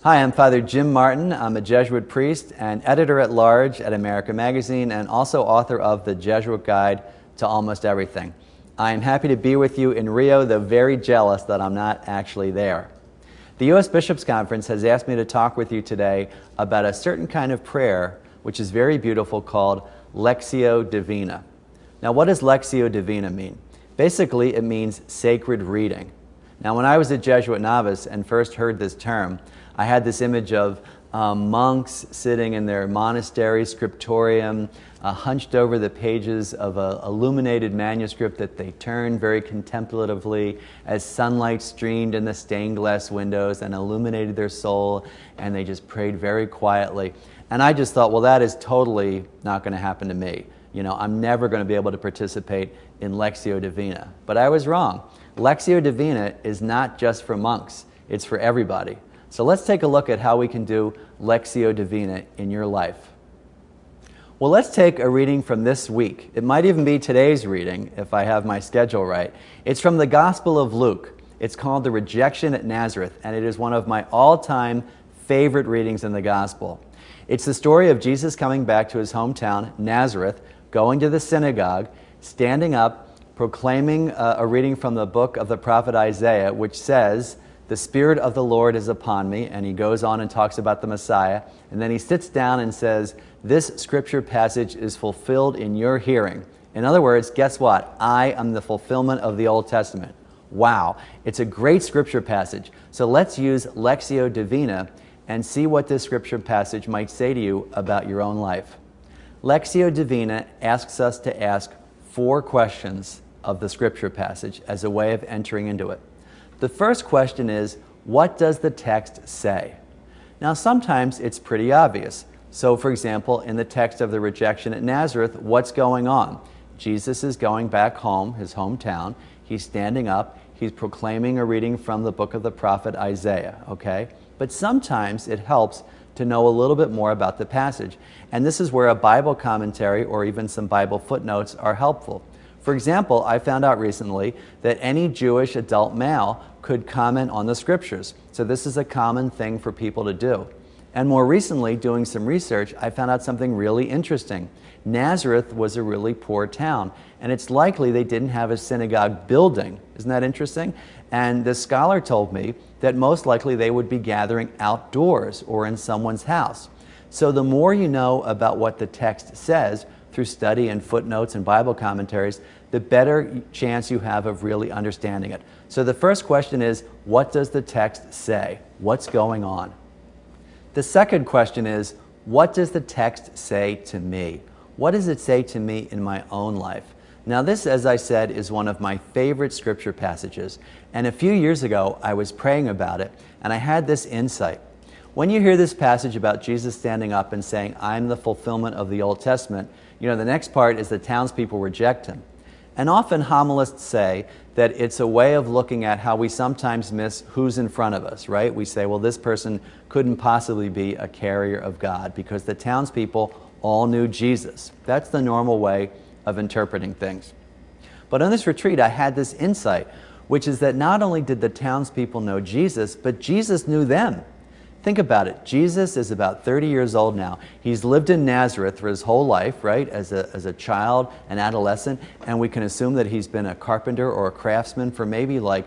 Hi, I'm Father Jim Martin. I'm a Jesuit priest and editor-at-large at America Magazine and also author of The Jesuit Guide to Almost Everything. I am happy to be with you in Rio, though very jealous that I'm not actually there. The U.S. Bishops' Conference has asked me to talk with you today about a certain kind of prayer, which is very beautiful, called Lectio Divina. Now, what does Lectio Divina mean? Basically, it means sacred reading. Now, when I was a Jesuit novice and first heard this term, I had this image of monks sitting in their monastery scriptorium, hunched over the pages of an illuminated manuscript that they turned very contemplatively as sunlight streamed in the stained glass windows and illuminated their soul, and they just prayed very quietly. And I just thought, well, that is totally not going to happen to me. You know, I'm never going to be able to participate in Lectio Divina. But I was wrong. Lectio Divina is not just for monks, it's for everybody. So let's take a look at how we can do Lectio Divina in your life. Well, let's take a reading from this week. It might even be today's reading, if I have my schedule right. It's from the Gospel of Luke. It's called The Rejection at Nazareth, and it is one of my all-time favorite readings in the Gospel. It's the story of Jesus coming back to his hometown, Nazareth, going to the synagogue, standing up, proclaiming a reading from the book of the prophet Isaiah, which says, "The Spirit of the Lord is upon me," and he goes on and talks about the Messiah, and then he sits down and says, "This scripture passage is fulfilled in your hearing." In other words, guess what? I am the fulfillment of the Old Testament. Wow, it's a great scripture passage. So let's use Lectio Divina and see what this scripture passage might say to you about your own life. Lectio Divina asks us to ask 4 questions of the scripture passage as a way of entering into it. The first question is, what does the text say? Now, sometimes it's pretty obvious. So, for example, in the text of the rejection at Nazareth, what's going on? Jesus is going back home, his hometown. He's standing up. He's proclaiming a reading from the book of the prophet Isaiah, okay? But sometimes it helps to know a little bit more about the passage. And this is where a Bible commentary or even some Bible footnotes are helpful. For example, I found out recently that any Jewish adult male could comment on the scriptures. So this is a common thing for people to do. And more recently, doing some research, I found out something really interesting. Nazareth was a really poor town, and it's likely they didn't have a synagogue building. Isn't that interesting? And the scholar told me that most likely they would be gathering outdoors or in someone's house. So the more you know about what the text says, through study and footnotes and Bible commentaries, the better chance you have of really understanding it. So the first question is, what does the text say? What's going on? The second question is, what does the text say to me? What does it say to me in my own life? Now this, as I said, is one of my favorite scripture passages. And a few years ago, I was praying about it, and I had this insight. When you hear this passage about Jesus standing up and saying, "I'm the fulfillment of the Old Testament," you know, the next part is the townspeople reject him. And often homilists say that it's a way of looking at how we sometimes miss who's in front of us, right? We say, well, this person couldn't possibly be a carrier of God because the townspeople all knew Jesus. That's the normal way of interpreting things. But on this retreat, I had this insight, which is that not only did the townspeople know Jesus, but Jesus knew them. Think about it. Jesus is about 30 years old now. He's lived in Nazareth for his whole life, right, as a child, an adolescent, and we can assume that he's been a carpenter or a craftsman for maybe like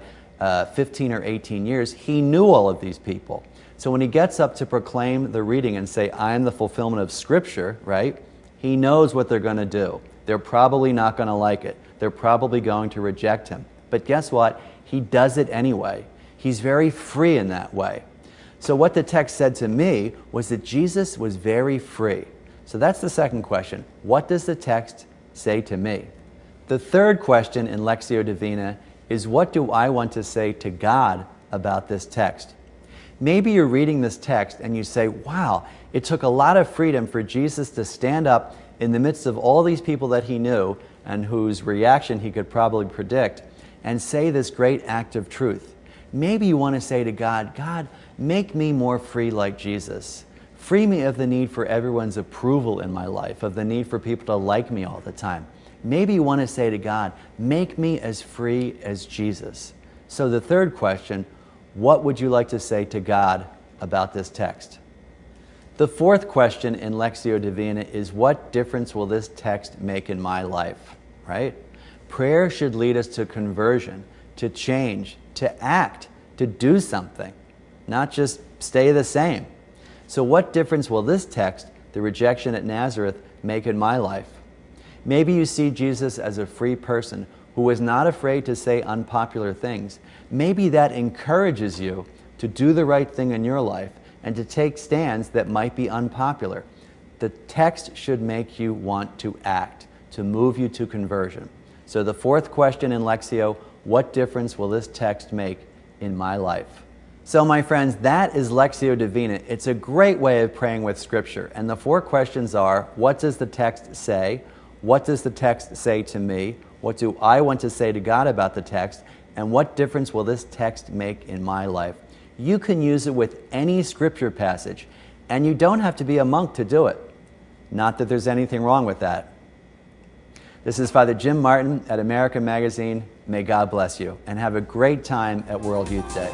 15 or 18 years. He knew all of these people. So when he gets up to proclaim the reading and say, "I am the fulfillment of Scripture," right, he knows what they're going to do. They're probably not going to like it. They're probably going to reject him. But guess what? He does it anyway. He's very free in that way. So what the text said to me was that Jesus was very free. So that's the second question. What does the text say to me? The third question in Lectio Divina is, what do I want to say to God about this text? Maybe you're reading this text and you say, wow, it took a lot of freedom for Jesus to stand up in the midst of all these people that he knew and whose reaction he could probably predict and say this great act of truth. Maybe you want to say to God, "God, make me more free like Jesus. Free me of the need for everyone's approval in my life, of the need for people to like me all the time." Maybe you want to say to God, "Make me as free as Jesus." So the third question, what would you like to say to God about this text? The fourth question in Lectio Divina is, what difference will this text make in my life? Right? Prayer should lead us to conversion, to change, to act, to do something, not just stay the same. So what difference will this text, the rejection at Nazareth, make in my life? Maybe you see Jesus as a free person who was not afraid to say unpopular things. Maybe that encourages you to do the right thing in your life and to take stands that might be unpopular. The text should make you want to act, to move you to conversion. So the fourth question in Lexio, what difference will this text make in my life? So my friends, that is Lectio Divina. It's a great way of praying with Scripture. And the four questions are, what does the text say? What does the text say to me? What do I want to say to God about the text? And what difference will this text make in my life? You can use it with any Scripture passage, and you don't have to be a monk to do it. Not that there's anything wrong with that. This is Father Jim Martin at America Magazine. May God bless you, and have a great time at World Youth Day.